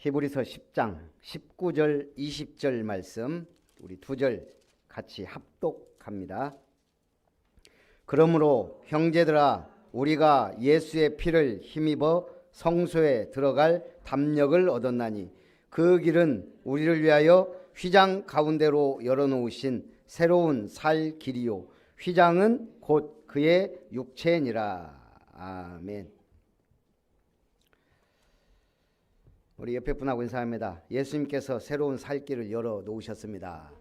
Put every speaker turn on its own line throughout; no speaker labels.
히브리서 10장 19절 20절 말씀 우리 두 절 같이 합독합니다. 그러므로 형제들아 우리가 예수의 피를 힘입어 성소에 들어갈 담력을 얻었나니 그 길은 우리를 위하여 휘장 가운데로 열어놓으신 새로운 살 길이요 휘장은 곧 그의 육체니라. 아멘. 우리 옆에 분하고 인사합니다. 예수님께서 새로운 살 길을 열어놓으셨습니다.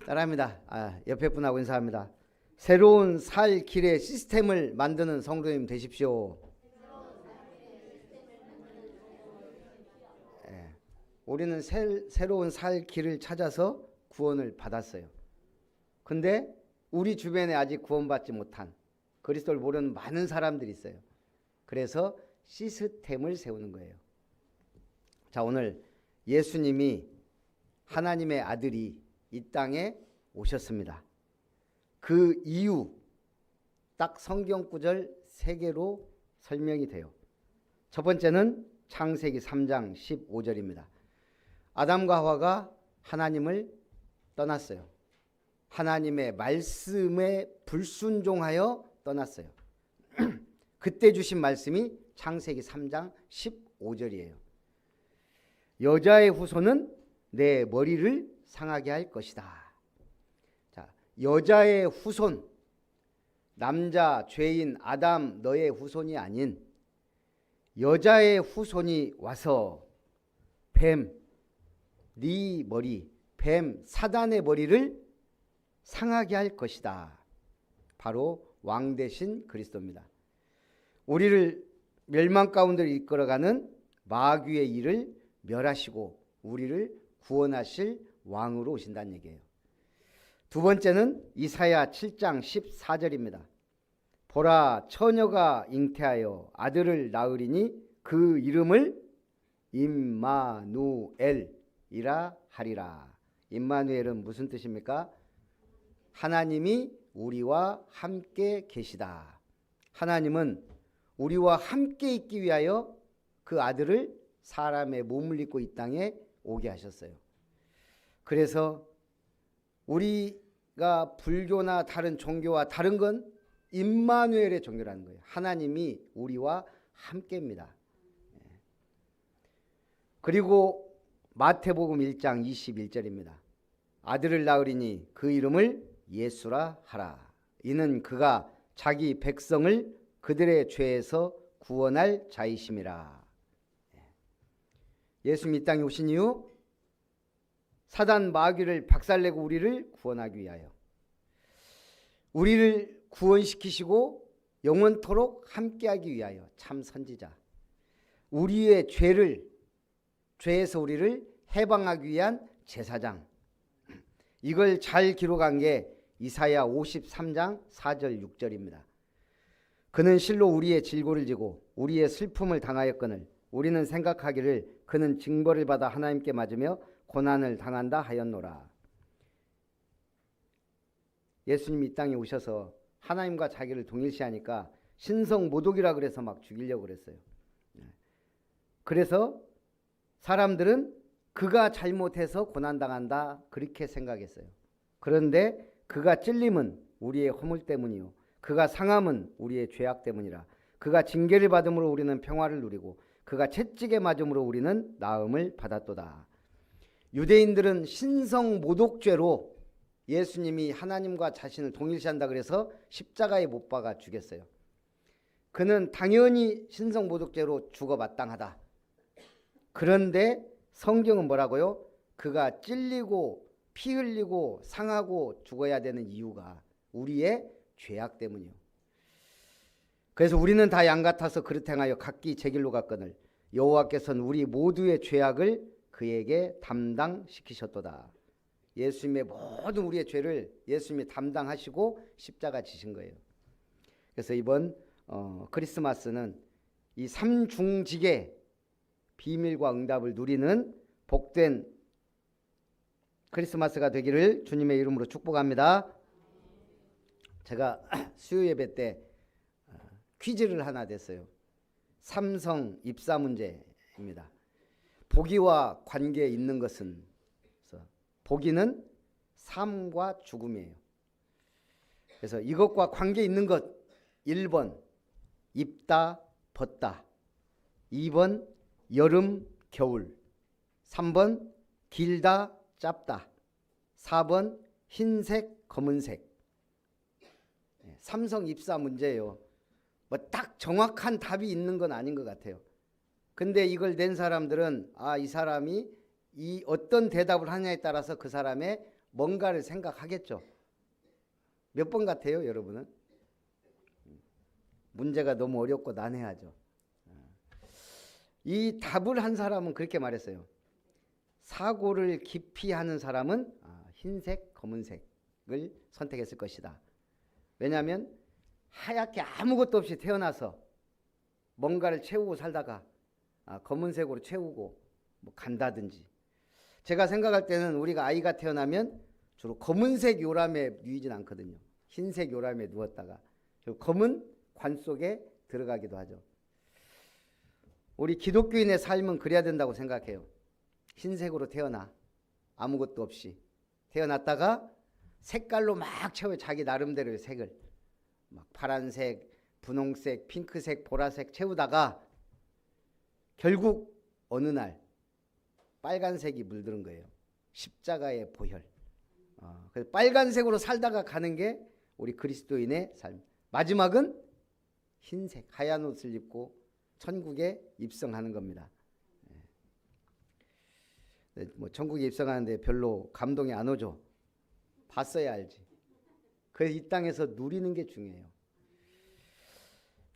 따라합니다. 옆에 분하고 인사합니다. 새로운 살 길의 시스템을 만드는 성도님 되십시오. 우리는 새로운 살 길을 찾아서 구원을 받았어요. 근데 우리 주변에 아직 구원받지 못한 그리스도를 모르는 많은 사람들이 있어요. 그래서 시스템을 세우는 거예요. 자, 오늘 예수님이 하나님의 아들이 이 땅에 오셨습니다. 그 이유 딱 성경 구절 3개로 설명이 돼요. 첫 번째는 창세기 3장 15절입니다. 아담과 하와가 하나님을 떠났어요. 하나님의 말씀에 불순종하여 떠났어요. 그때 주신 말씀이 창세기 3장 15절이에요. 여자의 후손은 내 머리를 상하게 할 것이다. 자, 여자의 후손, 남자 죄인 아담 너의 후손이 아닌 여자의 후손이 와서 뱀, 네 머리, 뱀 사단의 머리를 상하게 할 것이다. 바로 왕 대신 그리스도입니다. 우리를 멸망 가운데 이끌어가는 마귀의 일을 멸하시고 우리를 구원하실 왕으로 오신다는 얘기예요. 두 번째는 이사야 7장 14절입니다. 보라 처녀가 잉태하여 아들을 낳으리니 그 이름을 임마누엘이라 하리라. 임마누엘은 무슨 뜻입니까? 하나님이 우리와 함께 계시다. 하나님은 우리와 함께 있기 위하여 그 아들을 사람의 몸을 입고 이 땅에 오게 하셨어요. 그래서 우리가 불교나 다른 종교와 다른 건 임마누엘의 종교라는 거예요. 하나님이 우리와 함께입니다. 그리고 마태복음 1장 21절입니다. 아들을 낳으리니 그 이름을 예수라 하라. 이는 그가 자기 백성을 그들의 죄에서 구원할 자이심이라. 예수님이 이 땅에 오신 이유 사단 마귀를 박살내고 우리를 구원하기 위하여 우리를 구원시키시고 영원토록 함께하기 위하여 참 선지자 우리의 죄에서 우리를 해방하기 위한 제사장 이걸 잘 기록한 게 이사야 53장 4절 6절입니다. 그는 실로 우리의 질고를 지고 우리의 슬픔을 당하였거늘 우리는 생각하기를 그는 징벌을 받아 하나님께 맞으며 고난을 당한다 하였노라. 예수님이 이 땅에 오셔서 하나님과 자기를 동일시하니까 신성모독이라 그래서 막 죽이려고 그랬어요. 그래서 사람들은 그가 잘못해서 고난당한다 그렇게 생각했어요. 그런데 그가 찔림은 우리의 허물 때문이요 그가 상함은 우리의 죄악 때문이라. 그가 징계를 받음으로 우리는 평화를 누리고 그가 채찍에 맞음으로 우리는 나음을 받았도다. 유대인들은 신성모독죄로 예수님이 하나님과 자신을 동일시한다 그래서 십자가에 못 박아 죽였어요. 그는 당연히 신성모독죄로 죽어 마땅하다. 그런데 성경은 뭐라고요? 그가 찔리고 피 흘리고 상하고 죽어야 되는 이유가 우리의 죄악 때문이요. 그래서 우리는 다 양 같아서 그릇 행하여 각기 제 길로 갔거늘 여호와께서는 우리 모두의 죄악을 그에게 담당시키셨도다. 예수님의 모든 우리의 죄를 예수님이 담당하시고 십자가 지신 거예요. 그래서 이번 크리스마스는 이 삼중직의 비밀과 응답을 누리는 복된 크리스마스가 되기를 주님의 이름으로 축복합니다. 제가 수요 예배 때 퀴즈를 하나 냈어요. 삼성 입사 문제입니다. 보기와 관계 있는 것은, 보기는 삶과 죽음이에요. 그래서 이것과 관계 있는 것 1번 입다 벗다, 2번 여름 겨울, 3번 길다 짧다, 4번 흰색 검은색. 삼성 입사 문제예요. 뭐 딱 정확한 답이 있는 건 아닌 것 같아요. 근데 이걸 낸 사람들은 이 사람이 이 어떤 대답을 하냐에 따라서 그 사람의 뭔가를 생각하겠죠. 몇 번 같아요, 여러분은? 문제가 너무 어렵고 난해하죠. 이 답을 한 사람은 그렇게 말했어요. 사고를 깊이 하는 사람은 흰색, 검은색을 선택했을 것이다. 왜냐하면 하얗게 아무것도 없이 태어나서 뭔가를 채우고 살다가 검은색으로 채우고 뭐 간다든지. 제가 생각할 때는 우리가 아이가 태어나면 주로 검은색 요람에 누이진 않거든요. 흰색 요람에 누웠다가 검은 관 속에 들어가기도 하죠. 우리 기독교인의 삶은 그래야 된다고 생각해요. 흰색으로 태어나 아무것도 없이 태어났다가 색깔로 막 채워요. 자기 나름대로의 색을 막 파란색, 분홍색, 핑크색, 보라색 채우다가 결국 어느 날 빨간색이 물드는 거예요. 십자가의 보혈. 그래서 빨간색으로 살다가 가는 게 우리 그리스도인의 삶. 마지막은 흰색, 하얀 옷을 입고 천국에 입성하는 겁니다. 뭐 천국에 입성하는데 별로 감동이 안 오죠. 봤어야 알지. 그래서 이 땅에서 누리는 게 중요해요.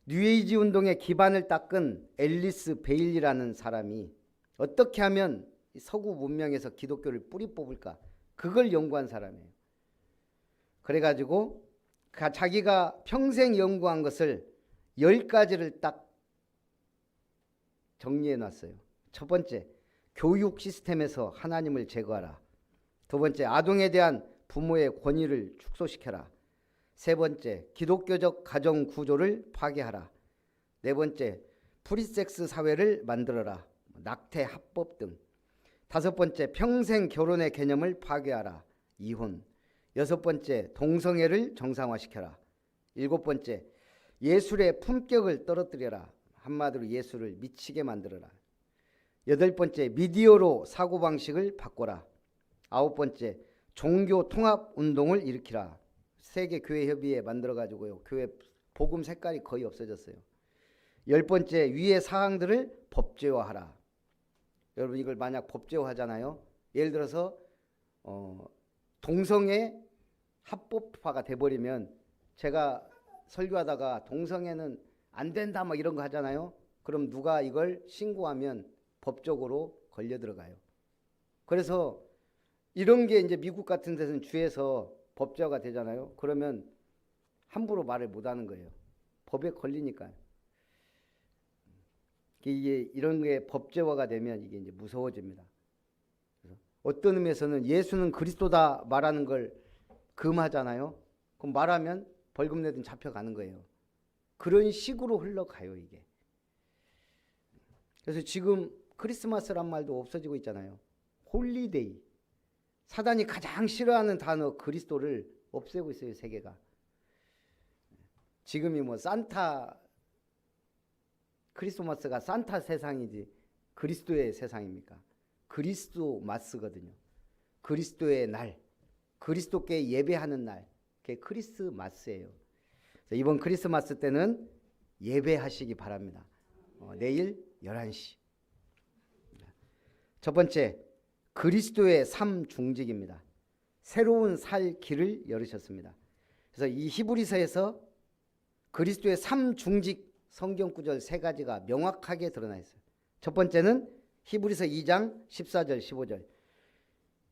뉴에이지 운동의 기반을 닦은 앨리스 베일리라는 사람이 어떻게 하면 서구 문명에서 기독교를 뿌리 뽑을까, 그걸 연구한 사람이에요. 그래가지고 자기가 평생 연구한 것을 10가지를 딱 정리해 놨어요. 첫 번째, 교육 시스템에서 하나님을 제거하라. 두 번째, 아동에 대한 부모의 권위를 축소시켜라. 세 번째, 기독교적 가정 구조를 파괴하라. 네 번째, 프리섹스 사회를 만들어라. 낙태, 합법 등. 다섯 번째, 평생 결혼의 개념을 파괴하라. 이혼. 여섯 번째, 동성애를 정상화시켜라. 일곱 번째, 예술의 품격을 떨어뜨려라. 한마디로 예술을 미치게 만들어라. 여덟 번째, 미디어로 사고방식을 바꿔라. 아홉 번째, 종교 통합 운동을 일으키라. 세계교회협의회 만들어가지고요, 교회 복음 색깔이 거의 없어졌어요. 열 번째, 위의 사항들을 법제화하라. 여러분 이걸 만약 법제화하잖아요. 예를 들어서 동성애 합법화가 돼버리면, 제가 설교하다가 동성애는 안 된다 막 이런 거 하잖아요. 그럼 누가 이걸 신고하면 법적으로 걸려 들어가요. 그래서 이런 게 이제 미국 같은 데서는 주에서 법제화가 되잖아요. 그러면 함부로 말을 못 하는 거예요. 법에 걸리니까요. 이게 이런 게 법제화가 되면 이게 이제 무서워집니다. 그래서 어떤 의미에서는 예수는 그리스도다 말하는 걸 금하잖아요. 그럼 말하면 벌금 내든 잡혀가는 거예요. 그런 식으로 흘러가요, 이게. 그래서 지금 크리스마스란 말도 없어지고 있잖아요. 홀리데이. 사단이 가장 싫어하는 단어 그리스도를 없애고 있어요, 세계가. 지금이 뭐 산타, 크리스마스가 산타 세상이지 그리스도의 세상입니까? 그리스도 마스거든요. 그리스도의 날, 그리스도께 예배하는 날, 그게 크리스마스예요. 이번 크리스마스 때는 예배하시기 바랍니다. 내일 11시. 첫 번째, 그리스도의 삶 중직입니다. 새로운 살 길을 열으셨습니다. 그래서 이 히브리서에서 그리스도의 삶 중직 성경 구절 3가지가 명확하게 드러나 있어요. 첫 번째는 히브리서 2장 14절 15절.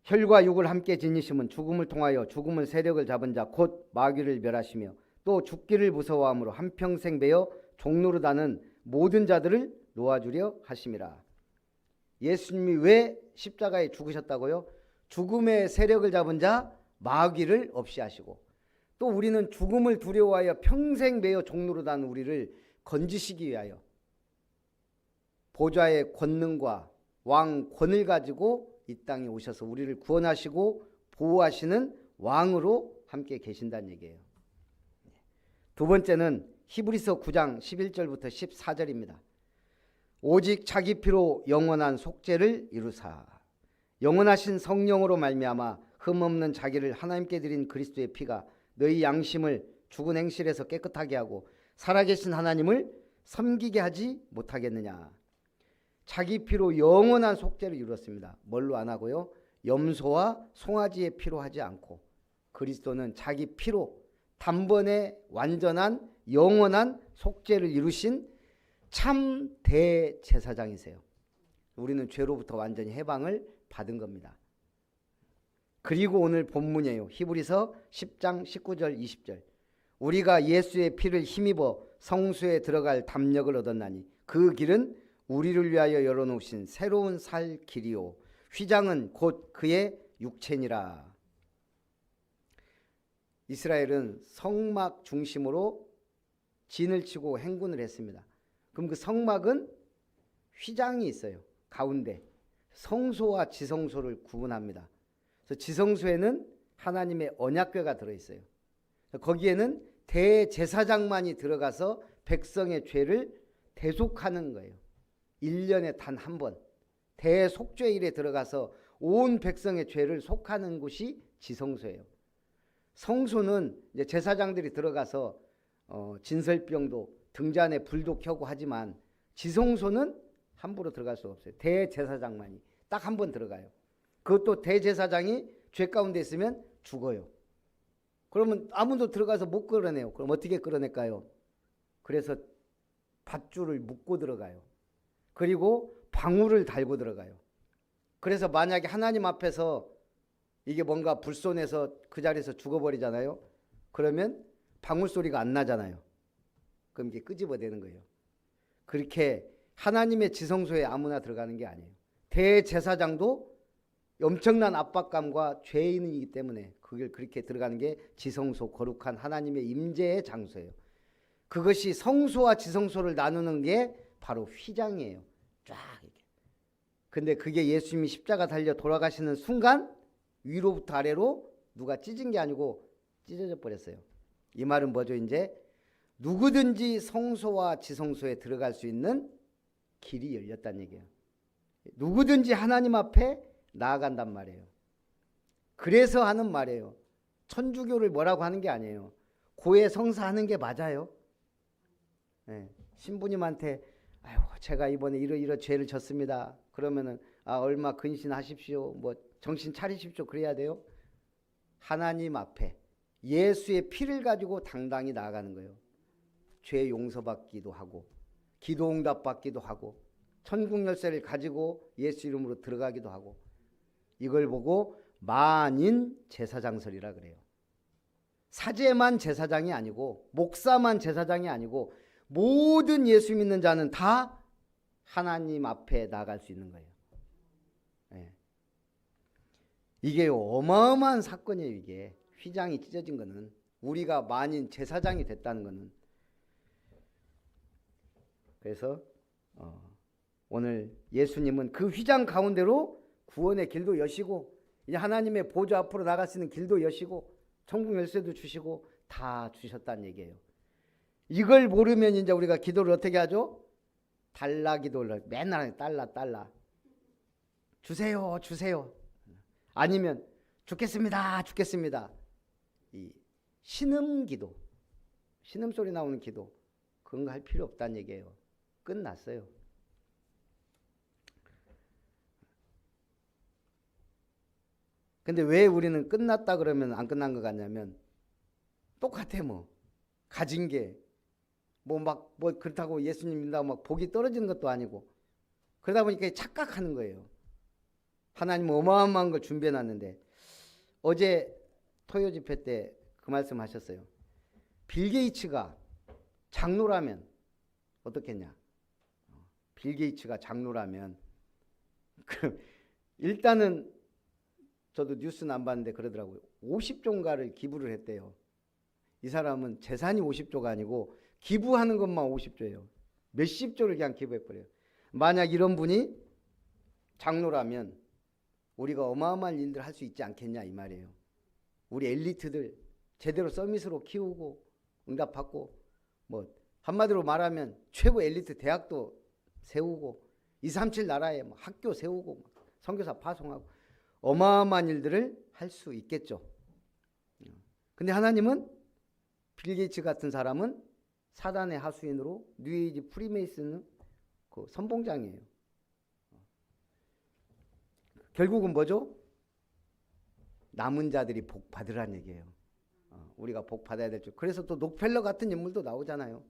혈과 육을 함께 지니심은 죽음을 통하여 죽음의 세력을 잡은 자 곧 마귀를 멸하시며 또 죽기를 무서워함으로 한평생 매여 종로로 다는 모든 자들을 놓아주려 하심이라. 예수님이 왜 십자가에 죽으셨다고요? 죽음의 세력을 잡은 자 마귀를 없이 하시고, 또 우리는 죽음을 두려워하여 평생 매여 종로로 다는 우리를 건지시기 위하여 보좌의 권능과 왕권을 가지고 이 땅에 오셔서 우리를 구원하시고 보호하시는 왕으로 함께 계신다는 얘기예요. 두 번째는 히브리서 9장 11절부터 14절입니다. 오직 자기 피로 영원한 속죄를 이루사 영원하신 성령으로 말미암아 흠없는 자기를 하나님께 드린 그리스도의 피가 너희 양심을 죽은 행실에서 깨끗하게 하고 살아계신 하나님을 섬기게 하지 못하겠느냐. 자기 피로 영원한 속죄를 이루었습니다. 뭘로 안 하고요? 염소와 송아지의 피로 하지 않고 그리스도는 자기 피로 단번에 완전한 영원한 속죄를 이루신 참 대제사장이세요. 우리는 죄로부터 완전히 해방을 받은 겁니다. 그리고 오늘 본문이에요. 히브리서 10장 19절 20절. 우리가 예수의 피를 힘입어 성수에 들어갈 담력을 얻었나니 그 길은 우리를 위하여 열어놓으신 새로운 살 길이요 휘장은 곧 그의 육체니라. 이스라엘은 성막 중심으로 진을 치고 행군을 했습니다. 그럼 그 성막은 휘장이 있어요. 가운데 성소와 지성소를 구분합니다. 그래서 지성소에는 하나님의 언약궤가 들어있어요. 거기에는 대제사장만이 들어가서 백성의 죄를 대속하는 거예요. 1년에 단 한 번 대속죄일에 들어가서 온 백성의 죄를 속하는 곳이 지성소예요. 성소는 이제 제사장들이 들어가서 진설병도 등잔에 불도 켜고 하지만 지성소는 함부로 들어갈 수 없어요. 대제사장만이 딱 한 번 들어가요. 그것도 대제사장이 죄 가운데 있으면 죽어요. 그러면 아무도 들어가서 못 끌어내요. 그럼 어떻게 끌어낼까요? 그래서 밧줄을 묶고 들어가요. 그리고 방울을 달고 들어가요. 그래서 만약에 하나님 앞에서 이게 뭔가 불손해서 그 자리에서 죽어버리잖아요. 그러면 방울 소리가 안 나잖아요. 그럼 이게 끄집어내는 거예요. 그렇게 하나님의 지성소에 아무나 들어가는 게 아니에요. 대제사장도 엄청난 압박감과 죄인이기 때문에 그걸 그렇게 들어가는 게 지성소, 거룩한 하나님의 임재의 장소예요. 그것이 성소와 지성소를 나누는 게 바로 휘장이에요. 쫙 이렇게. 근데 그게 예수님이 십자가 달려 돌아가시는 순간 위로부터 아래로 누가 찢은 게 아니고 찢어져 버렸어요. 이 말은 뭐죠? 이제 누구든지 성소와 지성소에 들어갈 수 있는 길이 열렸다는 얘기예요. 누구든지 하나님 앞에 나아간단 말이에요. 그래서 하는 말이에요. 천주교를 뭐라고 하는 게 아니에요. 고해 성사하는 게 맞아요. 네. 신부님한테 아유 제가 이번에 이러 죄를 졌습니다. 그러면은 얼마 근신하십시오. 뭐 정신 차리십시오. 그래야 돼요. 하나님 앞에 예수의 피를 가지고 당당히 나아가는 거예요. 죄 용서받기도 하고 기도 응답받기도 하고 천국 열쇠를 가지고 예수 이름으로 들어가기도 하고 이걸 보고 만인 제사장설이라 그래요. 사제만 제사장이 아니고 목사만 제사장이 아니고 모든 예수 믿는 자는 다 하나님 앞에 나갈 수 있는 거예요. 네. 이게 어마어마한 사건이에요. 이게 휘장이 찢어진 거는 우리가 만인 제사장이 됐다는 거는. 그래서 오늘 예수님은 그 휘장 가운데로 구원의 길도 여시고 이제 하나님의 보좌 앞으로 나갈 수 있는 길도 여시고 천국 열쇠도 주시고 다 주셨다는 얘기예요. 이걸 모르면 이제 우리가 기도를 어떻게 하죠? 달라 기도를 맨날 달라 주세요 주세요 아니면 죽겠습니다 이 신음기도 신음소리 나오는 기도 그런 거 할 필요 없다는 얘기예요. 끝났어요. 근데 왜 우리는 끝났다 그러면 안 끝난 것 같냐면 똑같아. 뭐 가진 게 뭐 그렇다고 예수님 믿는다고 막 복이 떨어지는 것도 아니고 그러다 보니까 착각하는 거예요. 하나님은 어마어마한 걸 준비해 놨는데 어제 토요 집회 때 그 말씀 하셨어요. 빌 게이츠가 장로라면 어떻겠냐. 빌 게이츠가 장로라면 그럼 일단은 저도 뉴스는 안 봤는데 그러더라고요. 50조인가를 기부를 했대요. 이 사람은 재산이 50조가 아니고 기부하는 것만 50조예요. 몇십 조를 그냥 기부해버려요. 만약 이런 분이 장로라면 우리가 어마어마한 일들 할 수 있지 않겠냐 이 말이에요. 우리 엘리트들 제대로 서밋으로 키우고 응답받고, 뭐 한마디로 말하면 최고 엘리트 대학도 세우고 237 나라에 뭐 학교 세우고 선교사 파송하고 어마어마한 일들을 할 수 있겠죠. 근데 하나님은 빌 게이츠 같은 사람은 사단의 하수인으로 뉴에이지 프리메이슨 그 선봉장이에요. 결국은 뭐죠? 남은 자들이 복 받으란 얘기예요. 우리가 복 받아야 될 줄. 그래서 또 록펠러 같은 인물도 나오잖아요.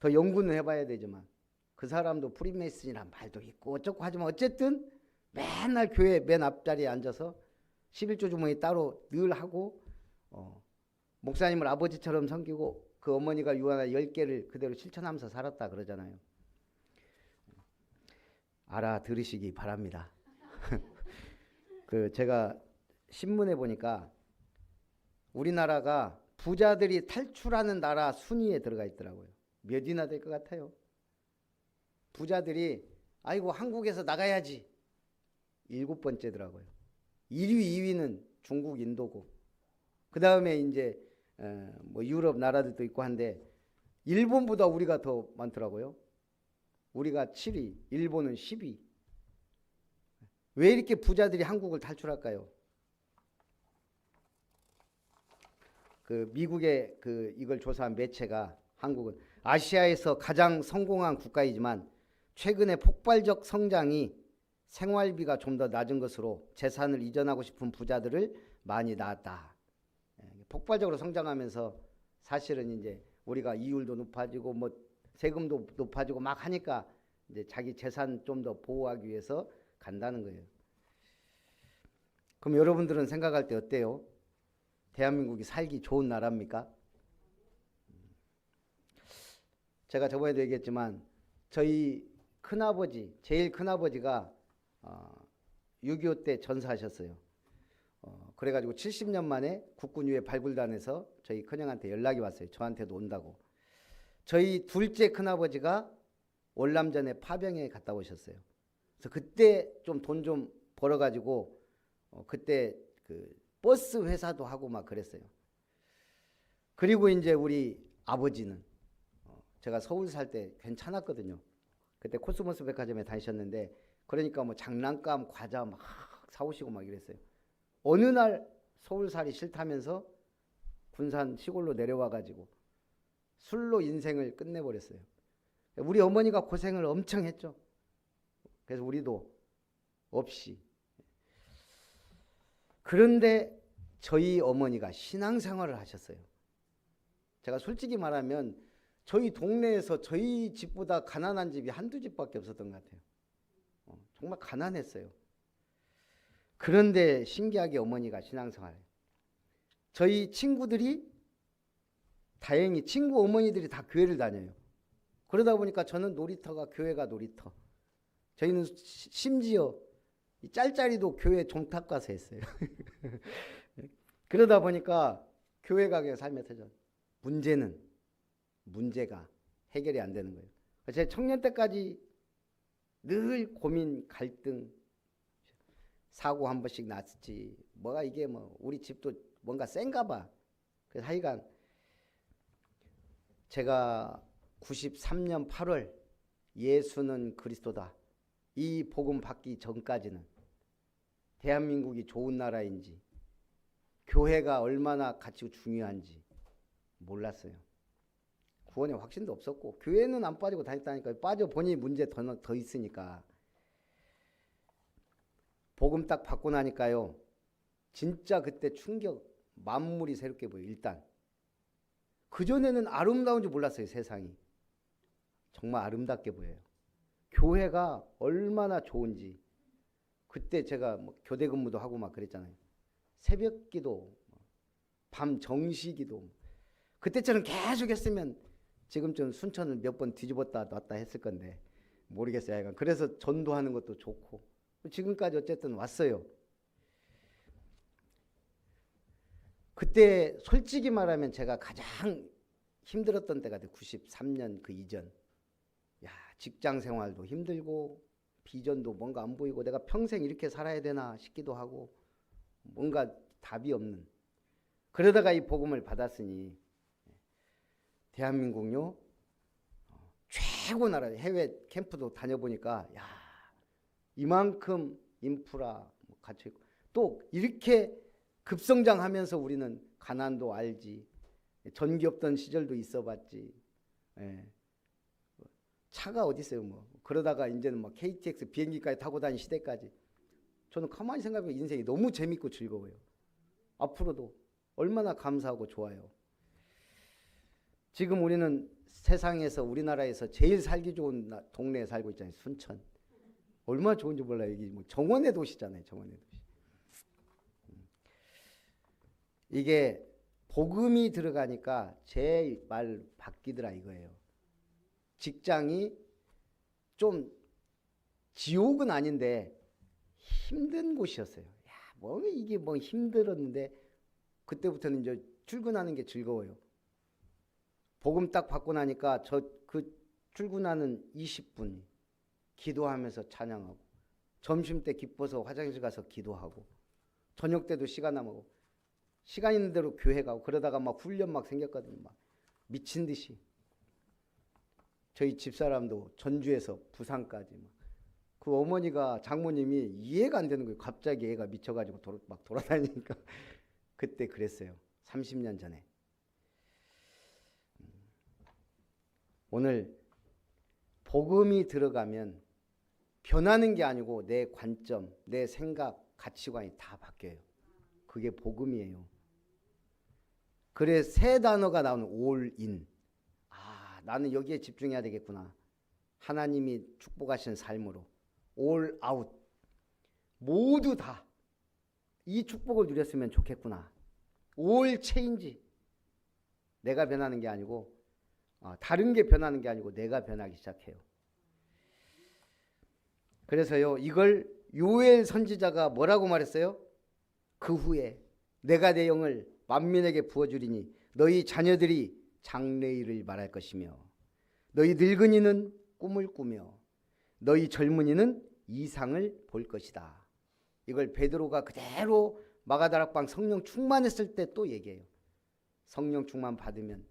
더 연구는 해봐야 되지만 그 사람도 프리메이슨이란 말도 있고 어쩌고 하지만 어쨌든 맨날 교회 맨 앞자리에 앉아서 11조 주머니 따로 늘 하고 목사님을 아버지처럼 섬기고 그 어머니가 유언한 10개를 그대로 실천하면서 살았다 그러잖아요. 알아들으시기 바랍니다. 그 제가 신문에 보니까 우리나라가 부자들이 탈출하는 나라 순위에 들어가 있더라고요. 몇 위나 될 것 같아요? 부자들이 아이고 한국에서 나가야지 7번째더라고요. 1위, 2위는 중국, 인도고 그 다음에 이제 뭐 유럽 나라들도 있고 한데 일본보다 우리가 더 많더라고요. 우리가 7위, 일본은 10위. 왜 이렇게 부자들이 한국을 탈출할까요? 그 미국의 그 이걸 조사한 매체가 한국은 아시아에서 가장 성공한 국가이지만 최근에 폭발적 성장이 생활비가 좀 더 낮은 것으로 재산을 이전하고 싶은 부자들을 많이 낳았다. 폭발적으로 성장하면서 사실은 이제 우리가 이율도 높아지고 뭐 세금도 높아지고 막 하니까 이제 자기 재산 좀 더 보호하기 위해서 간다는 거예요. 그럼 여러분들은 생각할 때 어때요? 대한민국이 살기 좋은 나라입니까? 제가 저번에도 얘기했지만 저희 큰아버지, 제일 큰아버지가 6.25 때 전사하셨어요. 그래가지고 70년 만에 국군유해 발굴단에서 저희 큰형한테 연락이 왔어요. 저한테도 온다고. 저희 둘째 큰아버지가 월남전에 파병에 갔다 오셨어요. 그래서 그때 좀 돈 좀 벌어가지고 그때 그 버스 회사도 하고 막 그랬어요. 그리고 이제 우리 아버지는 제가 서울 살 때 괜찮았거든요. 그때 코스모스 백화점에 다니셨는데 그러니까 뭐 장난감, 과자 막 사오시고 막 이랬어요. 어느 날 서울살이 싫다면서 군산 시골로 내려와가지고 술로 인생을 끝내버렸어요. 우리 어머니가 고생을 엄청 했죠. 그래서 우리도 없이. 그런데 저희 어머니가 신앙생활을 하셨어요. 제가 솔직히 말하면 저희 동네에서 저희 집보다 가난한 집이 한두 집밖에 없었던 것 같아요. 정말 가난했어요. 그런데 신기하게 어머니가 신앙생활. 저희 친구들이 다행히 친구 어머니들이 다 교회를 다녀요. 그러다 보니까 저는 놀이터가 교회가 놀이터. 저희는 심지어 짤짤이도 교회 종탑 가서 했어요. 그러다 보니까 교회 가게 삶의 터전. 문제가 해결이 안 되는 거예요. 제 청년 때까지 늘 고민, 갈등, 사고 한 번씩 났지. 뭐가 이게 뭐 우리 집도 뭔가 센가 봐. 그래서 하여간 제가 93년 8월 예수는 그리스도다. 이 복음 받기 전까지는 대한민국이 좋은 나라인지 교회가 얼마나 가치가 중요한지 몰랐어요. 구원의 확신도 없었고 교회는 안 빠지고 다녔다니까요. 빠져보니 문제 더 있으니까. 복음 딱 받고 나니까요. 진짜 그때 충격, 만물이 새롭게 보여요. 일단 그전에는 아름다운 줄 몰랐어요. 세상이. 정말 아름답게 보여요. 교회가 얼마나 좋은지. 그때 제가 뭐 교대 근무도 하고 막 그랬잖아요. 새벽 기도, 밤 정시 기도. 그때처럼 계속 했으면 지금쯤 순천을 몇 번 뒤집었다 놨다 했을 건데 모르겠어요. 그래서 전도하는 것도 좋고 지금까지 어쨌든 왔어요. 그때 솔직히 말하면 제가 가장 힘들었던 때가 돼. 93년 그 이전. 야, 직장 생활도 힘들고 비전도 뭔가 안 보이고 내가 평생 이렇게 살아야 되나 싶기도 하고 뭔가 답이 없는. 그러다가 이 복음을 받았으니 대한민국요 최고 나라. 해외 캠프도 다녀보니까 야, 이만큼 인프라 갖춰 있고 또 이렇게 급성장하면서 우리는 가난도 알지. 전기 없던 시절도 있어봤지. 예. 차가 어디 있어요 뭐. 그러다가 이제는 막 KTX 비행기까지 타고 다니는 시대까지. 저는 가만히 생각해보면 인생이 너무 재밌고 즐거워요. 앞으로도 얼마나 감사하고 좋아요. 지금 우리는 세상에서 우리나라에서 제일 살기 좋은 동네에 살고 있잖아요. 순천. 얼마나 좋은지 몰라요. 여기 뭐 정원의 도시잖아요. 정원의 도시. 이게 복음이 들어가니까 제 말 바뀌더라 이거예요. 직장이 좀 지옥은 아닌데 힘든 곳이었어요. 야, 뭐 이게 뭐 힘들었는데 그때부터는 이제 출근하는 게 즐거워요. 복음 딱 받고 나니까 저 그 출근하는 20분 기도하면서 찬양하고 점심 때 기뻐서 화장실 가서 기도하고 저녁 때도 시간 남고 시간 있는 대로 교회 가고 그러다가 막 훈련 막 생겼거든요. 막 미친 듯이. 저희 집사람도 전주에서 부산까지 그 어머니가 장모님이 이해가 안 되는 거예요. 갑자기 애가 미쳐가지고 막 돌아다니니까 그때 그랬어요. 30년 전에. 오늘 복음이 들어가면 변하는 게 아니고 내 관점, 내 생각, 가치관이 다 바뀌어요. 그게 복음이에요. 그래 세 단어가 나오는 all in. 아, 나는 여기에 집중해야 되겠구나. 하나님이 축복하시는 삶으로 all out. 모두 다 이 축복을 누렸으면 좋겠구나. all change. 내가 변하는 게 아니고 다른 게 변하는 게 아니고 내가 변하기 시작해요. 그래서요 이걸 요엘 선지자가 뭐라고 말했어요? 그 후에 내가 내 영을 만민에게 부어주리니 너희 자녀들이 장래일을 말할 것이며 너희 늙은이는 꿈을 꾸며 너희 젊은이는 이상을 볼 것이다. 이걸 베드로가 그대로 마가다락방 성령 충만했을 때 또 얘기해요. 성령 충만 받으면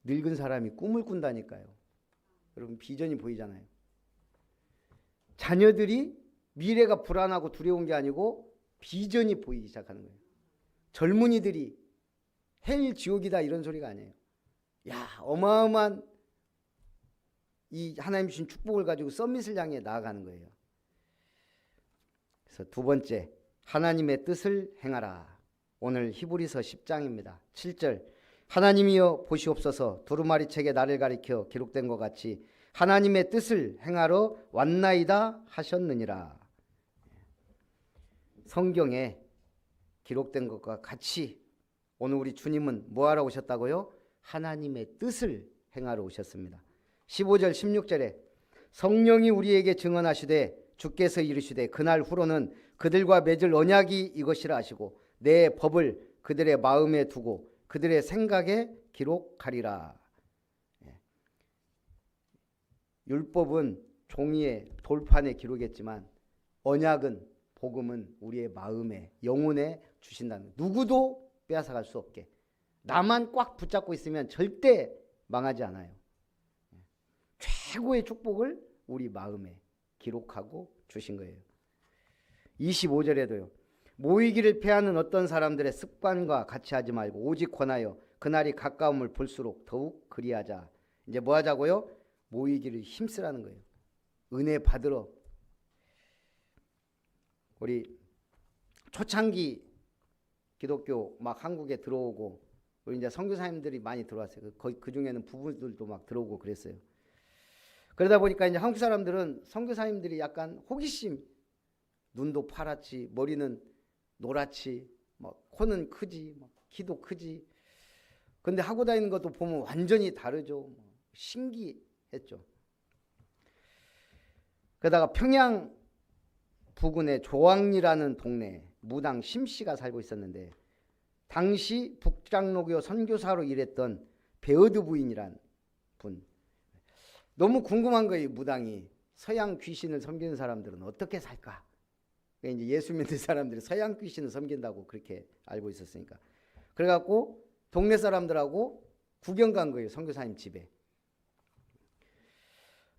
늙은 사람이 꿈을 꾼다니까요. 여러분 비전이 보이잖아요. 자녀들이 미래가 불안하고 두려운 게 아니고 비전이 보이기 시작하는 거예요. 젊은이들이 헬 지옥이다 이런 소리가 아니에요. 야, 어마어마한 이 하나님 주신 축복을 가지고 서밋을 향해 나아가는 거예요. 그래서 두 번째, 하나님의 뜻을 행하라. 오늘 히브리서 10장입니다. 7절. 하나님이여 보시옵소서 두루마리 책에 나를 가리켜 기록된 것 같이 하나님의 뜻을 행하러 왔나이다 하셨느니라. 성경에 기록된 것과 같이 오늘 우리 주님은 뭐하러 오셨다고요? 하나님의 뜻을 행하러 오셨습니다. 15절 16절에 성령이 우리에게 증언하시되 주께서 이르시되 그날 후로는 그들과 맺을 언약이 이것이라 하시고 내 법을 그들의 마음에 두고 그들의 생각에 기록하리라. 율법은 종이에 돌판에 기록했지만 언약은 복음은 우리의 마음에 영혼에 주신다는, 누구도 빼앗아갈 수 없게 나만 꽉 붙잡고 있으면 절대 망하지 않아요. 최고의 축복을 우리 마음에 기록하고 주신 거예요. 25절에도요. 모이기를 패하는 어떤 사람들의 습관과 같이 하지 말고 오직 권하여 그날이 가까움을 볼수록 더욱 그리하자. 이제 뭐 하자고요? 모이기를 힘쓰라는 거예요. 은혜 받으러. 우리 초창기 기독교 막 한국에 들어오고 우리 이제 선교사님들이 많이 들어왔어요. 그 중에는 부부들도 막 들어오고 그랬어요. 그러다 보니까 이제 한국 사람들은 선교사님들이 약간 호기심, 눈도 파랗지, 머리는 노랗지, 막 코는 크지, 막 키도 크지. 근데 하고 다니는 것도 보면 완전히 다르죠. 신기했죠. 그러다가 평양 부근의 조항리라는 동네 무당 심씨가 살고 있었는데 당시 북장로교 선교사로 일했던 베어드 부인이란 분. 너무 궁금한 거예요. 무당이 서양 귀신을 섬기는 사람들은 어떻게 살까? 이제 예수 믿는 사람들이 서양 귀신을 섬긴다고 그렇게 알고 있었으니까. 그래갖고 동네 사람들하고 구경 간 거예요. 선교사님 집에.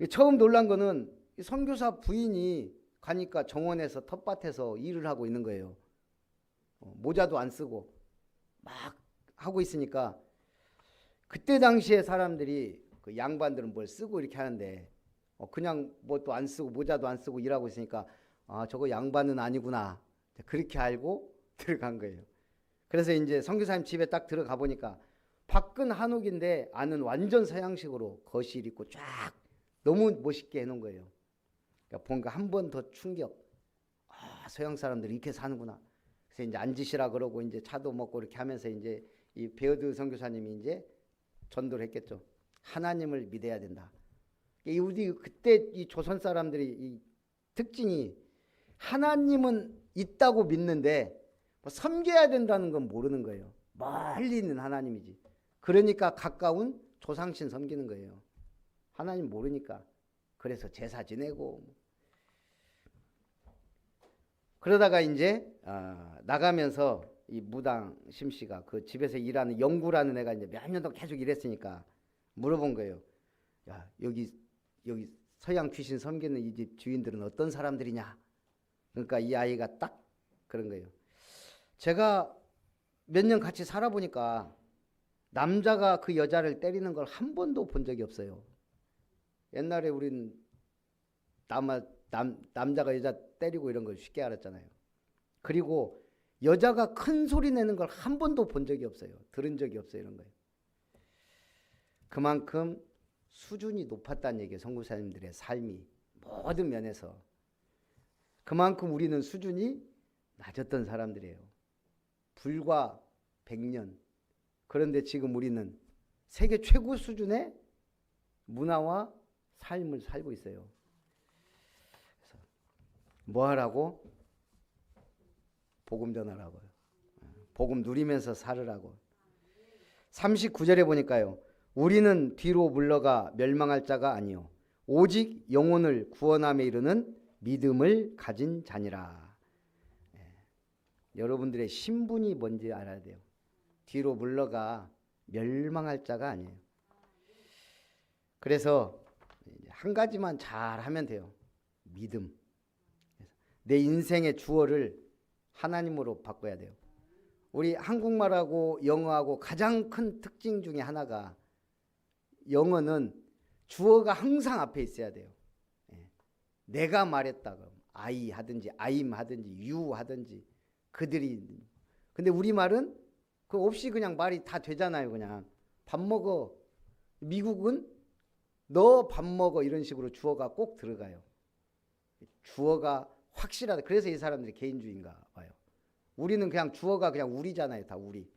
처음 놀란 거는 선교사 부인이 가니까 정원에서 텃밭에서 일을 하고 있는 거예요. 모자도 안 쓰고 막 하고 있으니까 그때 당시에 사람들이 그 양반들은 뭘 쓰고 이렇게 하는데 그냥 뭐 또 안 쓰고 모자도 안 쓰고 일하고 있으니까 아 저거 양반은 아니구나 그렇게 알고 들어간 거예요. 그래서 이제 선교사님 집에 딱 들어가 보니까 밖은 한옥인데 안은 완전 서양식으로 거실 있고 쫙 너무 멋있게 해놓은 거예요. 그러니까 뭔가 한 번 더 충격. 아 서양 사람들이 이렇게 사는구나. 그래서 이제 앉으시라 그러고 이제 차도 먹고 이렇게 하면서 이제 이 베어드 선교사님이 이제 전도를 했겠죠. 하나님을 믿어야 된다. 우리 그때 이 조선 사람들이 이 특징이 하나님은 있다고 믿는데 뭐 섬겨야 된다는 건 모르는 거예요. 멀리 있는 하나님이지. 그러니까 가까운 조상신 섬기는 거예요. 하나님 모르니까. 그래서 제사 지내고 그러다가 이제 나가면서 이 무당 심씨가 그 집에서 일하는 영구라는 애가 이제 몇 년 동안 계속 일했으니까 물어본 거예요. 야 여기 서양 귀신 섬기는 이 집 주인들은 어떤 사람들이냐? 그러니까 이 아이가 딱 그런 거예요. 제가 몇 년 같이 살아보니까 남자가 그 여자를 때리는 걸 한 번도 본 적이 없어요. 옛날에 우린 남자가 여자 때리고 이런 걸 쉽게 알았잖아요. 그리고 여자가 큰 소리 내는 걸 한 번도 본 적이 없어요. 들은 적이 없어요. 이런 거예요. 그만큼 수준이 높았다는 얘기예요. 선교사님들의 삶이 모든 면에서. 그만큼 우리는 수준이 낮았던 사람들이에요. 불과 100년. 그런데 지금 우리는 세계 최고 수준의 문화와 삶을 살고 있어요. 그래서 뭐 하라고? 복음 전하라고요. 복음 누리면서 살으라고. 39절에 보니까요. 우리는 뒤로 물러가 멸망할 자가 아니요 오직 영혼을 구원함에 이르는 믿음을 가진 자니라. 여러분들의 신분이 뭔지 알아야 돼요. 뒤로 물러가 멸망할 자가 아니에요. 그래서 한 가지만 잘 하면 돼요. 믿음. 내 인생의 주어를 하나님으로 바꿔야 돼요. 우리 한국말하고 영어하고 가장 큰 특징 중에 하나가 영어는 주어가 항상 앞에 있어야 돼요. 내가 말했다 그럼 I 하든지 I'm 하든지 you 하든지 그들이. 근데 우리말은 그 없이 그냥 말이 다 되잖아요. 그냥 밥 먹어. 미국은 너 밥 먹어 이런 식으로 주어가 꼭 들어가요. 주어가 확실하다. 그래서 이 사람들이 개인주의인가 봐요. 우리는 그냥 주어가 그냥 우리잖아요. 다 우리.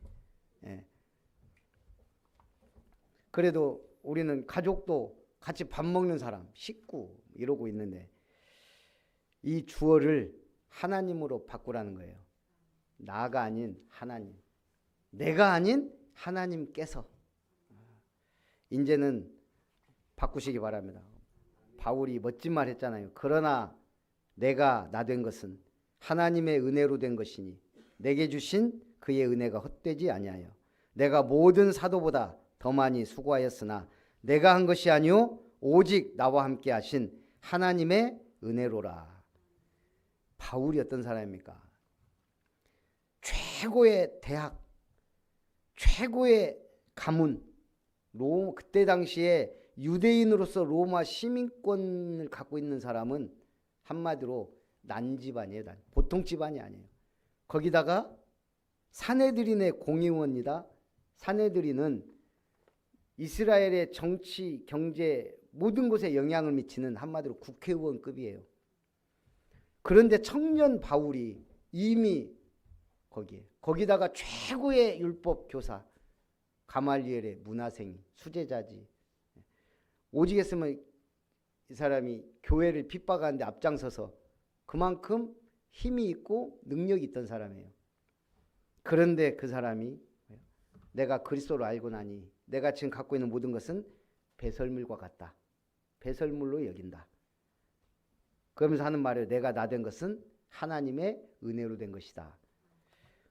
그래도 우리는 가족도 같이 밥 먹는 사람, 식구 이러고 있는데 이 주어를 하나님으로 바꾸라는 거예요. 나가 아닌 하나님. 내가 아닌 하나님께서. 이제는 바꾸시기 바랍니다. 바울이 멋진 말 했잖아요. 그러나 내가 나 된 것은 하나님의 은혜로 된 것이니 내게 주신 그의 은혜가 헛되지 아니하여 내가 모든 사도보다 더 많이 수고하였으나 내가 한 것이 아니요 오직 나와 함께 하신 하나님의 은혜로라. 바울이 어떤 사람입니까? 최고의 대학, 최고의 가문, 그때 당시에 유대인으로서 로마 시민권을 갖고 있는 사람은 한마디로 난 집안이에요. 보통 집안이 아니에요. 거기다가 사내들인의 공의원이다. 사내들인은 이스라엘의 정치, 경제 모든 곳에 영향을 미치는 한마디로 국회의원급이에요. 그런데 청년 바울이 이미 거기다가 최고의 율법 교사 가말리엘의 문화생이 수제자지. 오직 했으면 이 사람이 교회를 핍박하는데 앞장서서 그만큼 힘이 있고 능력이 있던 사람이에요. 그런데 그 사람이 내가 그리스도를 알고 나니 내가 지금 갖고 있는 모든 것은 배설물과 같다. 배설물로 여긴다. 그러면서 하는 말이에요. 내가 나 된 것은 하나님의 은혜로 된 것이다.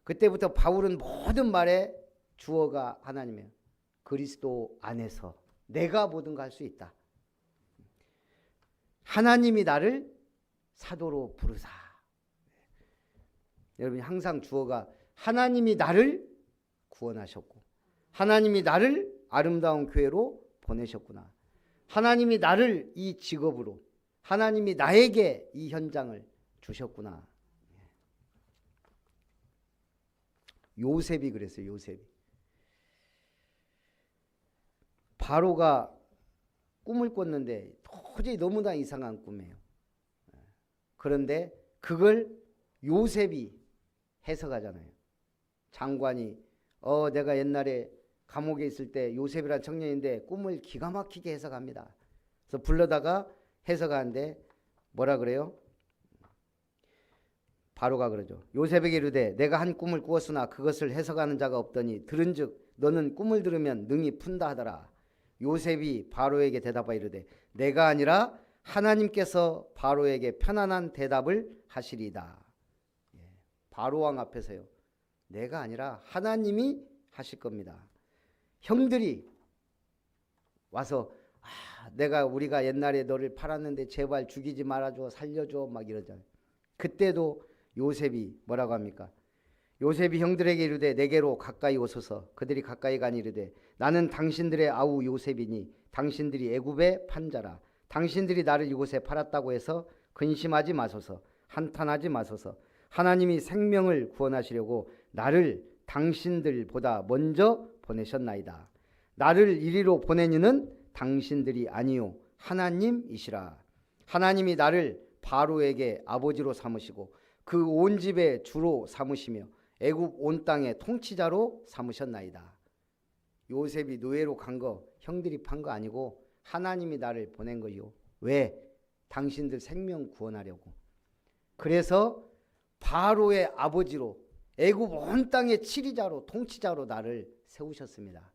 그때부터 바울은 모든 말에 주어가 하나님이에요. 그리스도 안에서 내가 모든 거 할 수 있다. 하나님이 나를 사도로 부르사. 여러분이 항상 주어가 하나님이 나를 구원하셨고 하나님이 나를 아름다운 교회로 보내셨구나. 하나님이 나를 이 직업으로 하나님이 나에게 이 현장을 주셨구나. 요셉이 그랬어요. 요셉이. 바로가 꿈을 꿨는데 도저히 너무나 이상한 꿈이에요. 그런데 그걸 요셉이 해석하잖아요. 장관이 내가 옛날에 감옥에 있을 때 요셉이라는 청년인데 꿈을 기가 막히게 해석합니다. 그래서 불러다가 해석하는데 뭐라 그래요? 바로가 그러죠. 요셉에게 이르되 내가 한 꿈을 꾸었으나 그것을 해석하는 자가 없더니 들은즉 너는 꿈을 들으면 능히 푼다 하더라. 요셉이 바로에게 대답하여 이르되 내가 아니라 하나님께서 바로에게 편안한 대답을 하시리이다. 바로 왕 앞에서요. 내가 아니라 하나님이 하실 겁니다. 형들이 와서 우리가 옛날에 너를 팔았는데 제발 죽이지 말아줘, 살려줘 막 이러잖아요. 그때도 요셉이 뭐라고 합니까? 요셉이 형들에게 이르되 내게로 가까이 오소서. 그들이 가까이 가니 이르되 나는 당신들의 아우 요셉이니 당신들이 애굽의 판자라. 당신들이 나를 이곳에 팔았다고 해서 근심하지 마소서. 한탄하지 마소서. 하나님이 생명을 구원하시려고 나를 당신들보다 먼저 보내셨나이다. 나를 이리로 보낸 이는 당신들이 아니요 하나님이시라. 하나님이 나를 바로에게 아버지로 삼으시고 그 온 집의 주로 삼으시며 애굽 온 땅의 통치자로 삼으셨나이다. 요셉이 노예로 간 거 형들이 판 거 아니고 하나님이 나를 보낸 거요. 왜? 당신들 생명 구원하려고. 그래서 바로의 아버지로 애굽 온 땅의 치리자로 통치자로 나를 세우셨습니다.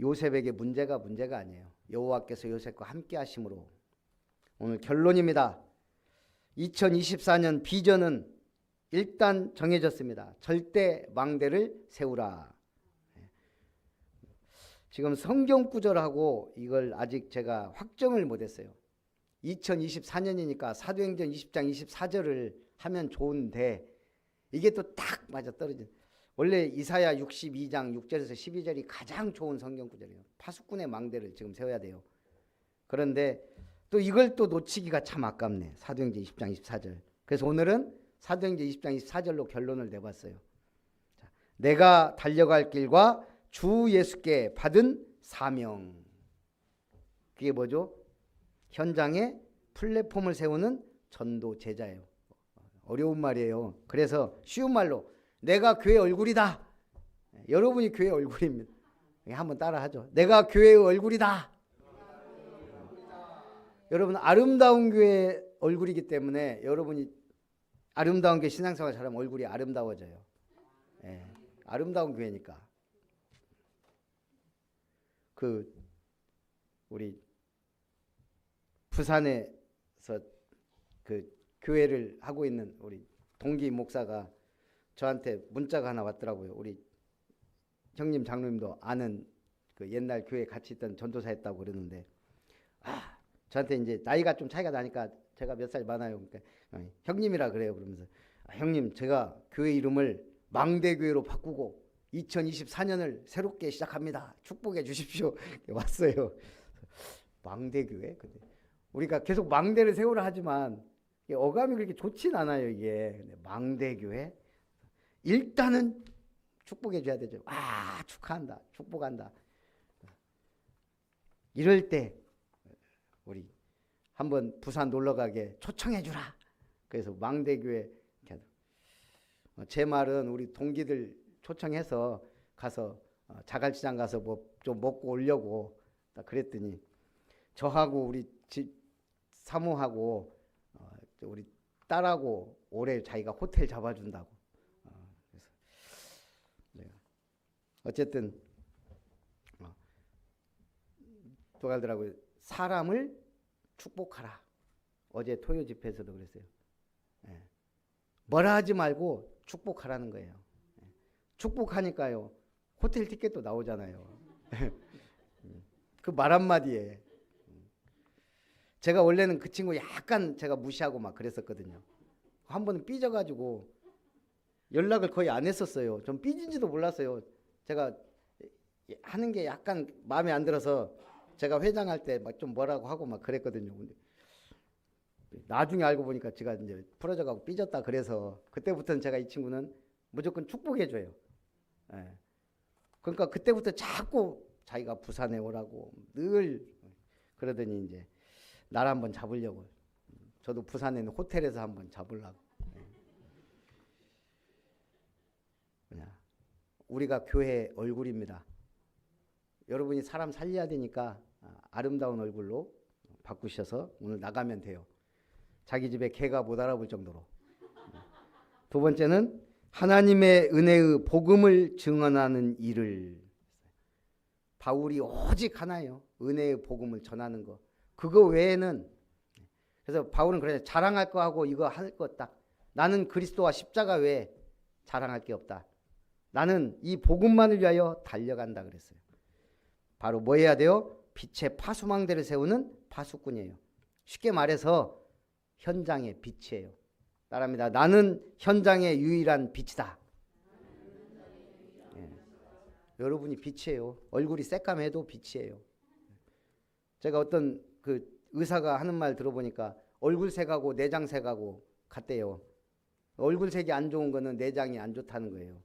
요셉에게 문제가 아니에요. 여호와께서 요셉과 함께 하심으로. 오늘 결론입니다. 2024년 비전은 일단 정해졌습니다. 절대 망대를 세우라. 지금 성경 구절하고 이걸 아직 제가 확정을 못했어요. 2024년이니까 사도행전 20장 24절을 하면 좋은데 이게 또 딱 맞아 떨어져. 원래 이사야 62장 6절에서 12절이 가장 좋은 성경 구절이에요. 파수꾼의 망대를 지금 세워야 돼요. 그런데 또 이걸 또 놓치기가 참 아깝네. 사도행전 20장 24절. 그래서 오늘은 사도행전 20장 24절로 결론을 내봤어요. 자, 내가 달려갈 길과 주 예수께 받은 사명. 그게 뭐죠? 현장에 플랫폼을 세우는 전도 제자예요. 어려운 말이에요. 그래서 쉬운 말로 내가 교회 얼굴이다. 여러분이 교회 얼굴입니다. 한번 따라하죠. 내가 교회의 얼굴이다. 여러분 아름다운 교회 얼굴이기 때문에 여러분이 아름다운 교회 신앙생활 잘하면 얼굴이 아름다워져요. 아름다운 교회니까. 우리 부산에서 그 교회를 하고 있는 우리 동기 목사가 저한테 문자가 하나 왔더라고요. 우리 형님 장로님도 아는 그 옛날 교회 같이 있던 전도사였다고 그러는데 저한테 이제 나이가 좀 차이가 나니까 제가 몇 살 많아요. 그러니까 형님이라 그래요. 그러면서 형님 제가 교회 이름을 망대교회로 바꾸고 2024년을 새롭게 시작합니다. 축복해 주십시오. 왔어요. 망대교회? 근데 우리가 계속 망대를 세우라 하지만 어감이 그렇게 좋진 않아요. 이게 근데 망대교회? 일단은 축복해 줘야 되죠. 축하한다. 축복한다. 이럴 때 우리 한번 부산 놀러 가게 초청해 주라. 그래서 망대교회 제 말은 우리 동기들 초청해서 가서 자갈치장 가서 뭐 좀 먹고 오려고 그랬더니 저하고 우리 사모하고 우리 딸하고 올해 자기가 호텔 잡아준다고. 그래서 내가 어쨌든 또 가더라고요. 사람을 축복하라. 어제 토요 집회에서도 그랬어요. 예. 뭐라 하지 말고 축복하라는 거예요. 예. 축복하니까요. 호텔 티켓도 나오잖아요. 그 말 한마디에. 제가 원래는 그 친구 약간 제가 무시하고 막 그랬었거든요. 한 번은 삐져가지고 연락을 거의 안 했었어요. 좀 삐진지도 몰랐어요. 제가 하는 게 약간 마음에 안 들어서 제가 회장할 때 막 좀 뭐라고 하고 막 그랬거든요. 근데 나중에 알고 보니까 제가 이제 풀어져가고 삐졌다 그래서 그때부터는 제가 이 친구는 무조건 축복해줘요. 예. 그러니까 그때부터 자꾸 자기가 부산에 오라고 늘 그러더니 이제 날 한번 잡으려고. 저도 부산에 있는 호텔에서 한번 잡으려고. 우리가 교회 얼굴입니다. 여러분이 사람 살려야 되니까 아름다운 얼굴로 바꾸셔서 오늘 나가면 돼요. 자기 집에 개가 못 알아볼 정도로. 두 번째는 하나님의 은혜의 복음을 증언하는 일을. 바울이 오직 하나예요. 은혜의 복음을 전하는 거. 그거 외에는. 그래서 바울은 그래요. 자랑할 거 하고 이거 할 거 딱. 나는 그리스도와 십자가 외에 자랑할 게 없다. 나는 이 복음만을 위하여 달려간다 그랬어요. 바로 뭐 해야 돼요? 빛의 파수망대를 세우는 파수꾼이에요. 쉽게 말해서 현장의 빛이에요. 따라합니다. 나는 현장의 유일한 빛이다. 예. 여러분이 빛이에요. 얼굴이 새까매도 빛이에요. 제가 어떤 그 의사가 하는 말 들어보니까 얼굴색하고 내장색하고 같대요. 얼굴색이 안 좋은 거는 내장이 안 좋다는 거예요.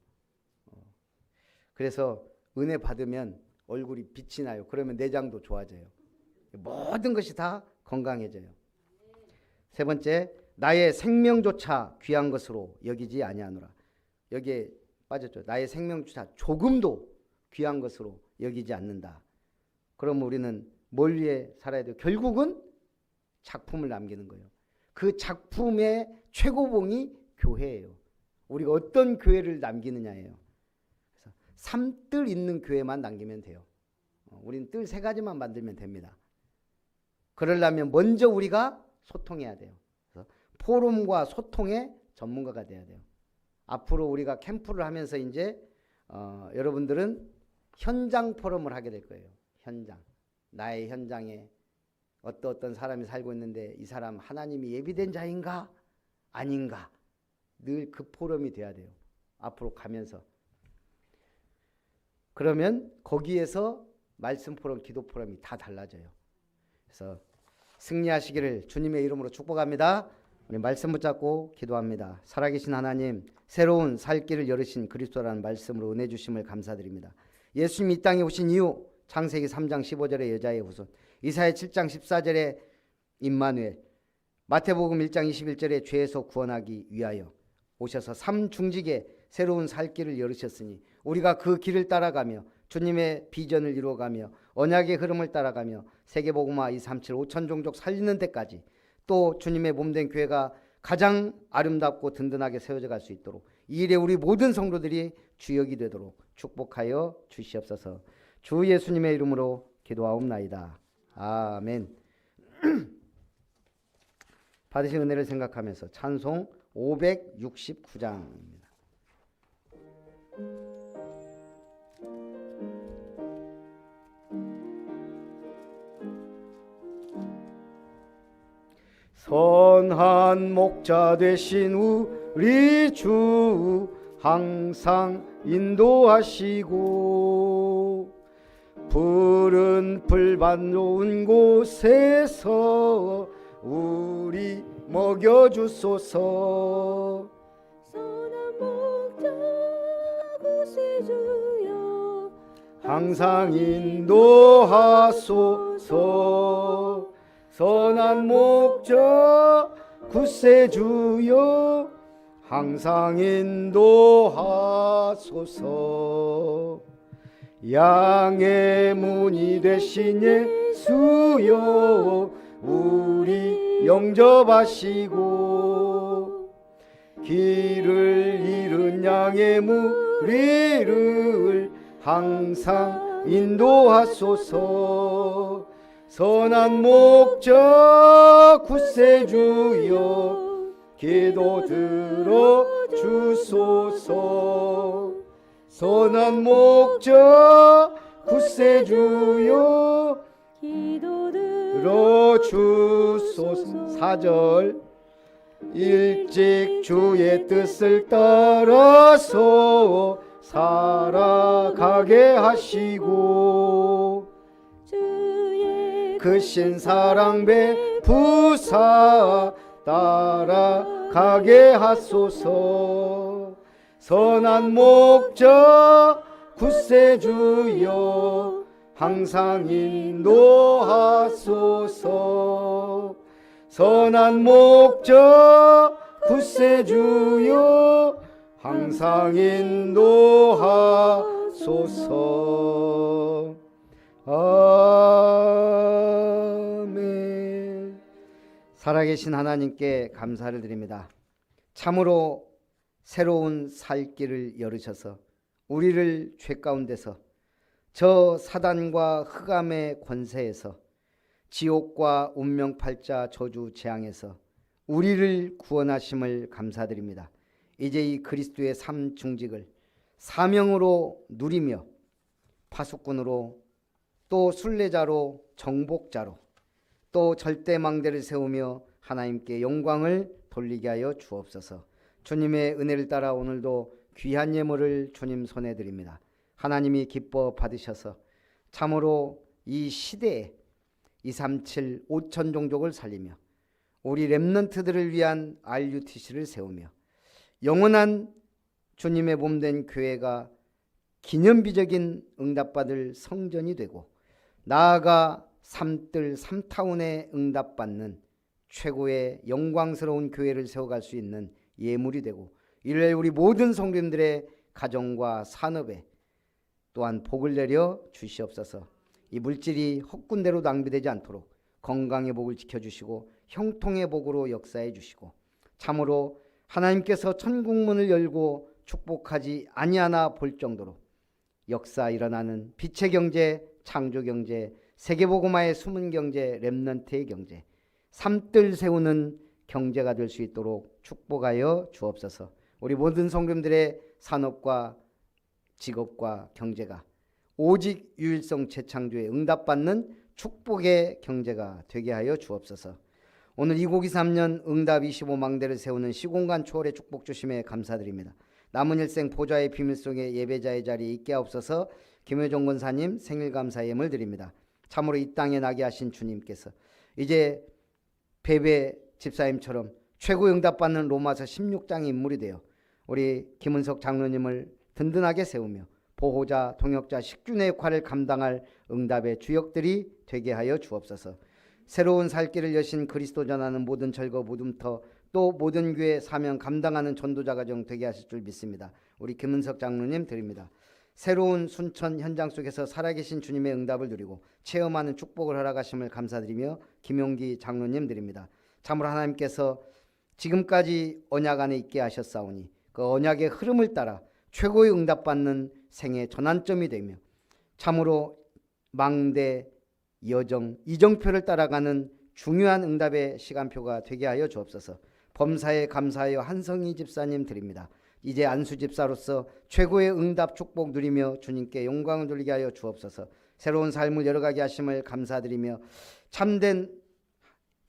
그래서 은혜 받으면 얼굴이 빛이 나요. 그러면 내장도 좋아져요. 모든 것이 다 건강해져요. 세 번째, 나의 생명조차 귀한 것으로 여기지 아니하노라. 여기에 빠졌죠. 나의 생명조차 조금도 귀한 것으로 여기지 않는다. 그럼 우리는 뭘 위해 살아야 돼요? 결국은 작품을 남기는 거예요. 그 작품의 최고봉이 교회예요. 우리가 어떤 교회를 남기느냐예요. 그래서 삼뜰 있는 교회만 남기면 돼요. 우리는 뜰 3가지만 만들면 됩니다. 그러려면 먼저 우리가 소통해야 돼요. 그래서 포럼과 소통의 전문가가 돼야 돼요. 앞으로 우리가 캠프를 하면서 이제 여러분들은 현장 포럼을 하게 될 거예요. 현장. 나의 현장에 어떤 사람이 살고 있는데 이 사람 하나님이 예비된 자인가 아닌가 늘 그 포럼이 돼야 돼요. 앞으로 가면서. 그러면 거기에서 말씀 포럼, 기도 포럼이 다 달라져요. 그래서 승리하시기를 주님의 이름으로 축복합니다. 우리 말씀 붙잡고 기도합니다. 살아계신 하나님, 새로운 살 길을 열으신 그리스도라는 말씀으로 은혜 주심을 감사드립니다. 예수님 이 땅에 오신 이후 창세기 3장 15절의 여자의 후손, 이사야 7장 14절의 임마누엘, 마태복음 1장 21절의 죄에서 구원하기 위하여 오셔서 삼중직에 새로운 살 길을 열으셨으니 우리가 그 길을 따라가며 주님의 비전을 이루어가며 언약의 흐름을 따라가며 세계복음화 237 5천 종족 살리는 데까지 또 주님의 몸된 교회가 가장 아름답고 든든하게 세워져 갈 수 있도록 이 일에 우리 모든 성도들이 주역이 되도록 축복하여 주시옵소서. 주 예수님의 이름으로 기도하옵나이다. 아멘. 받으신 은혜를 생각하면서 찬송 569장입니다. 선한 목자 되신 우리 주 항상 인도하시고 푸른 풀밭 놓은 곳에서 우리 먹여주소서.
선한 목자 구세주여
항상 인도하소서. 선한 목자 구세주여 항상 인도하소서. 양의 문이 되신 예수여 우리 영접하시고 길을 잃은 양의 무리를 항상 인도하소서. 선한 목적 구세주여 기도 들어 주소서. 선한 목적 구세주여
기도
들어 주소서. 4절 일찍 주의 뜻을 따라서 살아가게 하시고
주의
그 신사랑 베푸사 따라가게 하소서. 선한 목적 구세주여 항상 인도하소서. 선한 목적 구세주여 항상 인도하소서. 아멘. 살아계신 하나님께 감사를 드립니다. 참으로 새로운 살 길을 열으셔서 우리를 죄 가운데서 저 사단과 흑암의 권세에서 지옥과 운명팔자 저주 재앙에서 우리를 구원하심을 감사드립니다. 이제 이 그리스도의 삶 중직을 사명으로 누리며 파수꾼으로 또 순례자로 정복자로 또 절대망대를 세우며 하나님께 영광을 돌리게 하여 주옵소서. 주님의 은혜를 따라 오늘도 귀한 예물을 주님 손에 드립니다. 하나님이 기뻐 받으셔서 참으로 이 시대에 237 5천 종족을 살리며 우리 렘넌트들을 위한 RUTC를 세우며 영원한 주님의 몸된 교회가 기념비적인 응답받을 성전이 되고 나아가 삼뜰 삼타운에 응답받는 최고의 영광스러운 교회를 세워갈 수 있는 예물이 되고 이를 우리 모든 성도님들의 가정과 산업에 또한 복을 내려 주시옵소서. 이 물질이 헛군대로 낭비되지 않도록 건강의 복을 지켜주시고 형통의 복으로 역사해 주시고 참으로 하나님께서 천국문을 열고 축복하지 아니하나 볼 정도로 역사 일어나는 빛의 경제, 창조 경제, 세계복음화의 숨은 경제, 렘넌트의 경제, 삼뜰 세우는 경제가 될 수 있도록 축복하여 주옵소서. 우리 모든 성도님들의 산업과 직업과 경제가 오직 유일성 재창조에 응답받는 축복의 경제가 되게 하여 주옵소서. 오늘 2023년 응답 25망대를 세우는 시공간 초월의 축복 주심에 감사드립니다. 남은 일생 보좌의 비밀 속에 예배자의 자리에 있게 하옵소서. 김효정 권사님 생일 감사 예물 드립니다. 참으로 이 땅에 나게 하신 주님께서 이제 베베 집사님처럼 최고 응답받는 로마서 16장의 인물이 되어 우리 김은석 장로님을 든든하게 세우며 보호자, 동역자, 식균의 역할을 감당할 응답의 주역들이 되게 하여 주옵소서. 새로운 살 길을 여신 그리스도 전하는 모든 절거 무덤터 또 모든 교회 사명 감당하는 전도자 가정 되게 하실 줄 믿습니다. 우리 김은석 장로님 드립니다. 새로운 순천 현장 속에서 살아계신 주님의 응답을 누리고 체험하는 축복을 허락하심을 감사드리며 김용기 장로님 드립니다. 참으로 하나님께서 지금까지 언약 안에 있게 하셨사오니 그 언약의 흐름을 따라 최고의 응답받는 생의 전환점이 되며 참으로 망대, 여정, 이정표를 따라가는 중요한 응답의 시간표가 되게 하여 주옵소서. 범사에 감사하여 한성희 집사님 드립니다. 이제 안수 집사로서 최고의 응답 축복 누리며 주님께 영광을 돌리게 하여 주옵소서. 새로운 삶을 열어가게 하심을 감사드리며 참된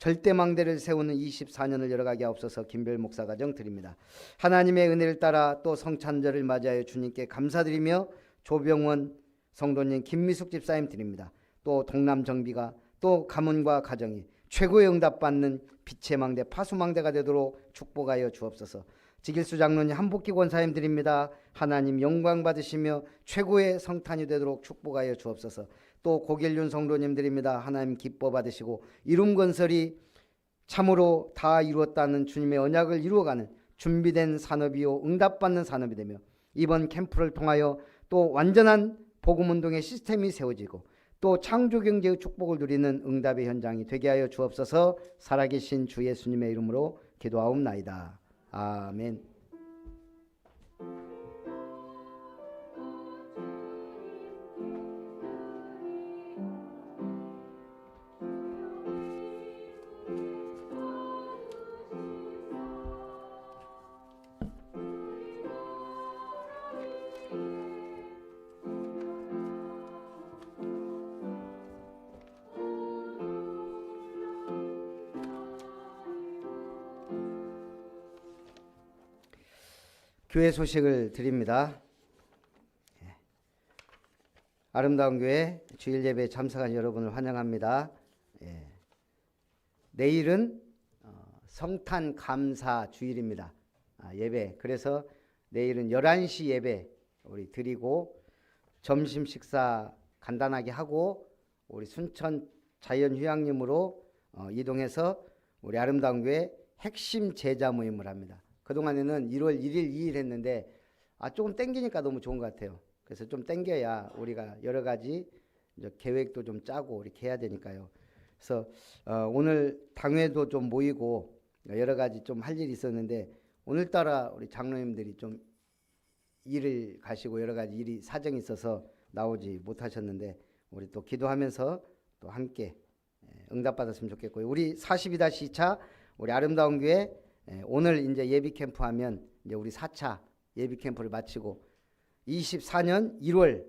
절대망대를 세우는 24년을 열어가게 하옵소서. 김별 목사 가정 드립니다. 하나님의 은혜를 따라 또 성찬절을 맞이하여 주님께 감사드리며 조병원 성도님, 김미숙 집사님 드립니다. 또 동남정비가 또 가문과 가정이 최고의 응답받는 빛의 망대, 파수망대가 되도록 축복하여 주옵소서. 지길수 장로님, 한복기 권사님 드립니다. 하나님 영광 받으시며 최고의 성탄이 되도록 축복하여 주옵소서. 또 고길륜 성도님 드립니다. 하나님 기뻐 받으시고 이룸 건설이 참으로 다 이루었다는 주님의 언약을 이루어가는 준비된 산업이요 응답받는 산업이 되며 이번 캠프를 통하여 또 완전한 복음운동의 시스템이 세워지고 또 창조경제의 축복을 누리는 응답의 현장이 되게 하여 주옵소서. 살아계신 주 예수님의 이름으로 기도하옵나이다. 아멘. 교회 소식을 드립니다. 아름다운 교회 주일 예배에 참석한 여러분을 환영합니다. 내일은 성탄 감사 주일입니다. 예배. 그래서 내일은 11시 예배 우리 드리고 점심 식사 간단하게 하고 우리 순천 자연휴양림으로 이동해서 우리 아름다운 교회 핵심 제자 모임을 합니다. 그동안에는 1월 1일, 2일 했는데 조금 땡기니까 너무 좋은 것 같아요. 그래서 좀 땡겨야 우리가 여러 가지 이제 계획도 좀 짜고 이렇게 해야 되니까요. 그래서 오늘 당회도 좀 모이고 여러 가지 좀 할 일이 있었는데 오늘따라 우리 장로님들이 좀 일을 가시고 여러 가지 일이 사정이 있어서 나오지 못하셨는데 우리 또 기도하면서 또 함께 응답받았으면 좋겠고요. 우리 42-2차 우리 아름다운 교회 오늘 이제 예비 캠프 하면 이제 우리 4차 예비 캠프를 마치고 24년 1월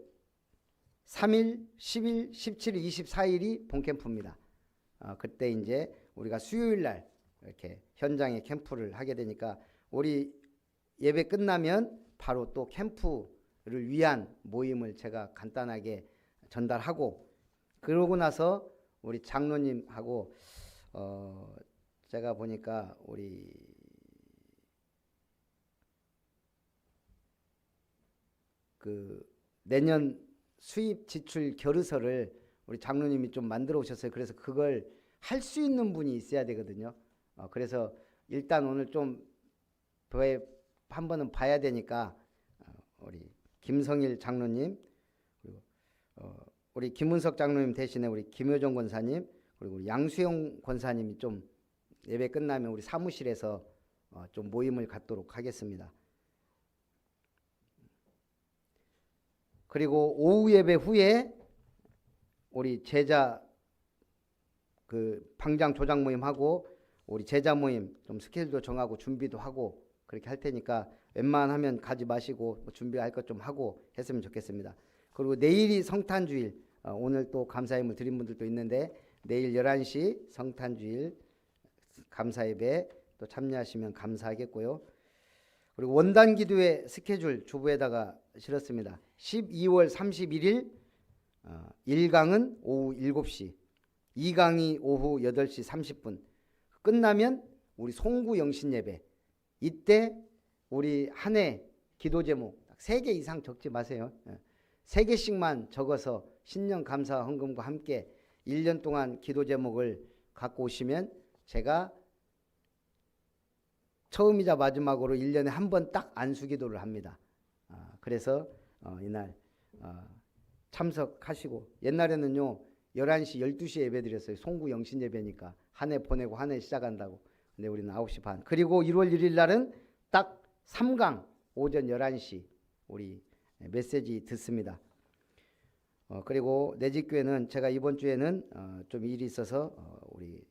3일, 10일, 17일, 24일이 본 캠프입니다. 그때 이제 우리가 수요일 날 이렇게 현장에 캠프를 하게 되니까 우리 예배 끝나면 바로 또 캠프를 위한 모임을 제가 간단하게 전달하고 그러고 나서 우리 장로님하고 제가 보니까 우리 그 내년 수입 지출 겨루서를 우리 장로님이 좀 만들어 오셨어요. 그래서 그걸 할 수 있는 분이 있어야 되거든요. 그래서 일단 오늘 좀 한 번은 봐야 되니까 우리 김성일 장로님 그리고 우리 김은석 장로님 대신에 우리 김효정 권사님 그리고 우리 양수영 권사님이 좀 예배 끝나면 우리 사무실에서 좀 모임을 갖도록 하겠습니다. 그리고 오후 예배 후에 우리 제자 그 방장 조장 모임하고 우리 제자 모임 좀 스케줄도 정하고 준비도 하고 그렇게 할 테니까 웬만하면 가지 마시고 뭐 준비할 것 좀 하고 했으면 좋겠습니다. 그리고 내일이 성탄주일 오늘 또 감사임을 드린 분들도 있는데 내일 11시 성탄주일 감사예배 또 참여하시면 감사하겠고요. 그리고 원단 기도회 스케줄 주부에다가 실었습니다. 12월 31일 1강은 오후 7시 2강이 오후 8시 30분 끝나면 우리 송구 영신 예배 이때 우리 한 해 기도 제목 3개 이상 적지 마세요. 3개씩만 적어서 신년 감사 헌금과 함께 1년 동안 기도 제목을 갖고 오시면 제가 처음이자 마지막으로 1년에 한 번 딱 안수기도를 합니다. 그래서 이날 참석하시고 옛날에는요 11시 12시에 예배 드렸어요. 송구 영신 예배니까 한 해 보내고 한 해 시작한다고. 근데 우리는 9시 반. 그리고 1월 1일 날은 딱 3강 오전 11시 우리 메시지 듣습니다. 그리고 내집교회는 제가 이번 주에는 좀 일이 있어서 우리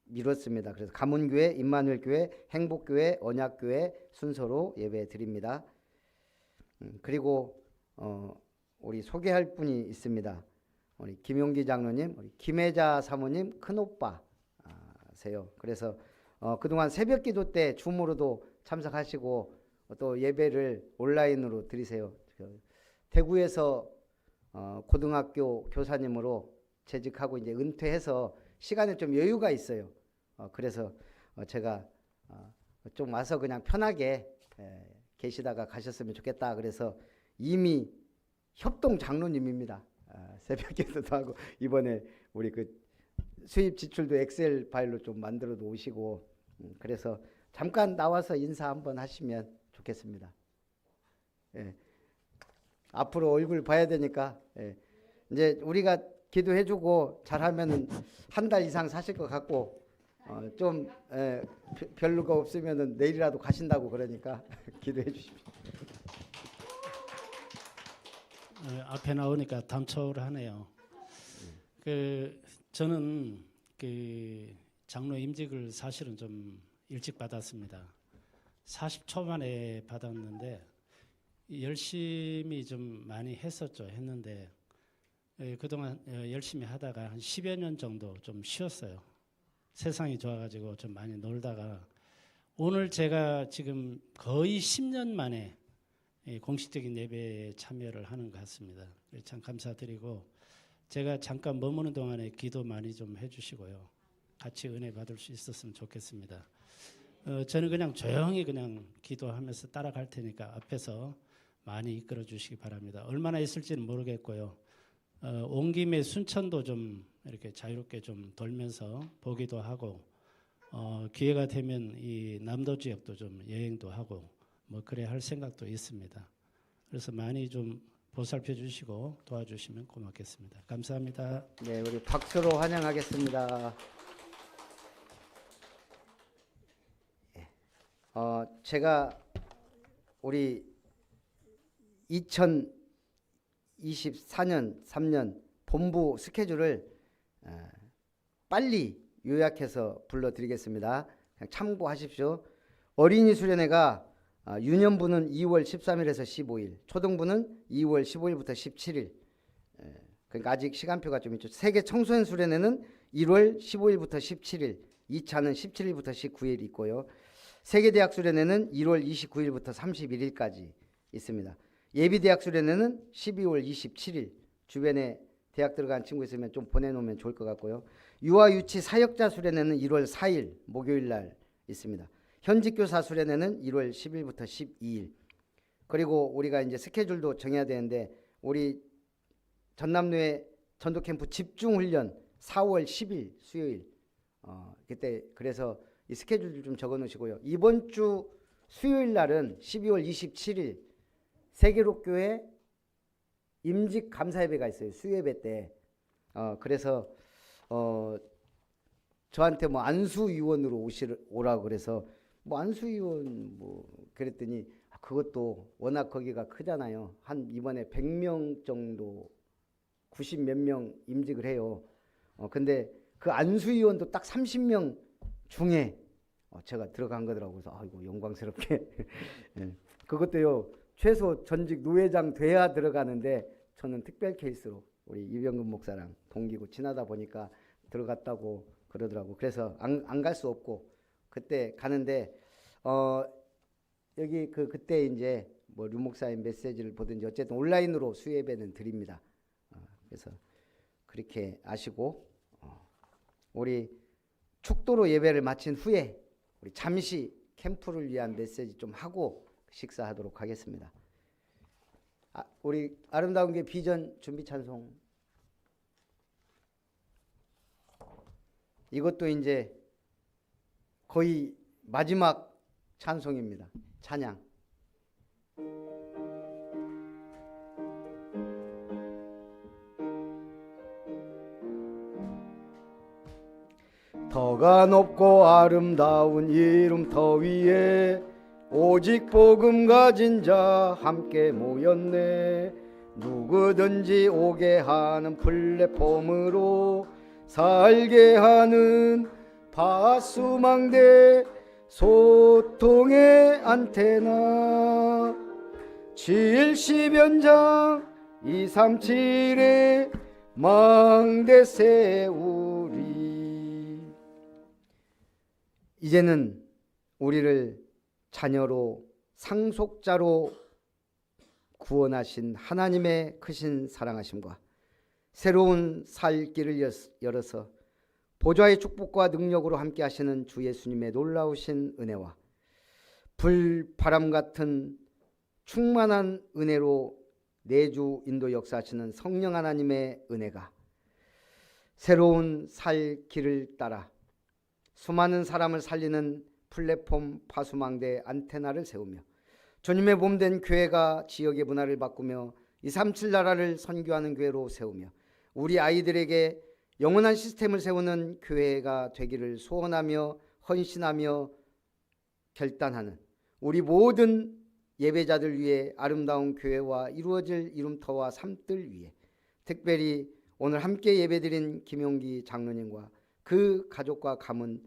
미뤘습니다. 그래서 가문교회, 임마누엘교회, 행복교회, 언약교회 순서로 예배 드립니다. 그리고 우리 소개할 분이 있습니다. 우리 김용기 장로님, 우리 김혜자 사모님 큰오빠세요. 그래서 그동안 새벽기도 때 줌으로도 참석하시고 또 예배를 온라인으로 드리세요. 대구에서 고등학교 교사님으로 재직하고 이제 은퇴해서 시간에 좀 여유가 있어요. 그래서 제가 좀 와서 그냥 편하게 계시다가 가셨으면 좋겠다. 그래서 이미 협동 장로님입니다. 새벽기도도 하고 이번에 우리 그 수입 지출도 엑셀 파일로 좀 만들어 놓으시고 그래서 잠깐 나와서 인사 한번 하시면 좋겠습니다. 앞으로 얼굴 봐야 되니까 이제 우리가 기도해주고 잘하면은 한 달 이상 사실 것 같고 좀 별로가 없으면은 내일이라도 가신다고 그러니까 기도해 주십시오.
앞에 나오니까 담초를 하네요. 저는 그 장로 임직을 사실은 좀 일찍 받았습니다. 40초 만에 받았는데 열심히 좀 많이 했는데 그동안 열심히 하다가 한 10여 년 정도 좀 쉬었어요. 세상이 좋아가지고 좀 많이 놀다가 오늘 제가 지금 거의 10년 만에 공식적인 예배에 참여를 하는 것 같습니다. 참 감사드리고 제가 잠깐 머무는 동안에 기도 많이 좀 해주시고요. 같이 은혜 받을 수 있었으면 좋겠습니다. 저는 그냥 조용히 그냥 기도하면서 따라갈 테니까 앞에서 많이 이끌어 주시기 바랍니다. 얼마나 있을지는 모르겠고요. 온 김에 순천도 좀 이렇게 자유롭게 좀 돌면서 보기도 하고 기회가 되면 이 남도 지역도 좀 여행도 하고 뭐 그래야 할 생각도 있습니다. 그래서 많이 좀 보살펴 주시고 도와주시면 고맙겠습니다. 감사합니다.
네, 우리 박수로 환영하겠습니다. 제가 우리 2024년 3년 본부 스케줄을 빨리 요약해서 불러드리겠습니다. 그냥 참고하십시오. 어린이 수련회가 유년부는 2월 13일에서 15일, 초등부는 2월 15일부터 17일. 그러니까 아직 시간표가 좀 있죠. 세계 청소년 수련회는 1월 15일부터 17일, 2차는 17일부터 19일 있고요. 세계대학 수련회는 1월 29일부터 31일까지 있습니다. 예비대학 수련회는 12월 27일. 주변에 대학 들어간 친구 있으면 좀 보내놓으면 좋을 것 같고요. 유아유치 사역자 수련회는 1월 4일 목요일 날 있습니다. 현직교사 수련회는 1월 10일부터 12일. 그리고 우리가 이제 스케줄도 정해야 되는데 우리 전남로의 전도캠프 집중훈련 4월 10일 수요일 그때 그래서 이 스케줄 좀 적어 놓으시고요. 이번 주 수요일 날은 12월 27일 세계록교회 임직 감사예배가 있어요. 수요예배 때. 그래서 저한테 뭐 안수위원으로 오라고 그래서 뭐 안수위원 뭐 그랬더니 그것도 워낙 거기가 크잖아요. 한 이번에 100명 정도 90 몇 명 임직을 해요. 근데 그 안수위원도 딱 30명 중에 제가 들어간 거더라고요. 그래서 아이고 영광스럽게 예. 그것도요 최소 전직 노회장 돼야 들어가는데 저는 특별 케이스로 우리 이병근 목사랑 동기고 친하다 보니까 들어갔다고 그러더라고. 그래서 안 갈 수 없고 그때 가는데 여기 그때 이제 뭐 류 목사의 메시지를 보든지 어쨌든 온라인으로 수예배는 드립니다. 그래서 그렇게 아시고 우리 축도로 예배를 마친 후에 우리 잠시 캠프를 위한 메시지 좀 하고 식사하도록 하겠습니다. 우리 아름다운 게 비전 준비 찬송 이것도 이제 거의 마지막 찬송입니다. 찬양. 더가 높고 아름다운 이름 더 위에 오직 복음 가진 자 함께 모였네. 누구든지 오게 하는 플랫폼으로 살게 하는 파수망대 소통의 안테나 70연장 237의 망대 세우리. 이제는 우리를 자녀로 상속자로 구원하신 하나님의 크신 사랑하심과 새로운 살 길을 열어서 보좌의 축복과 능력으로 함께 하시는 주 예수님의 놀라우신 은혜와 불바람 같은 충만한 은혜로 내주 인도 역사하시는 성령 하나님의 은혜가 새로운 살 길을 따라 수많은 사람을 살리는 플랫폼 파수망대 안테나를 세우며 주님의 몸된 교회가 지역의 문화를 바꾸며 237 나라를 선교하는 교회로 세우며 우리 아이들에게 영원한 시스템을 세우는 교회가 되기를 소원하며 헌신하며 결단하는 우리 모든 예배자들 위해 아름다운 교회와 이루어질 이름터와 삶들 위해 특별히 오늘 함께 예배드린 김용기 장로님과 그 가족과 가문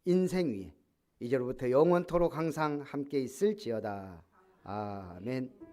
인생 위에 이제로부터 영원토록 항상 함께 있을지어다. 아멘.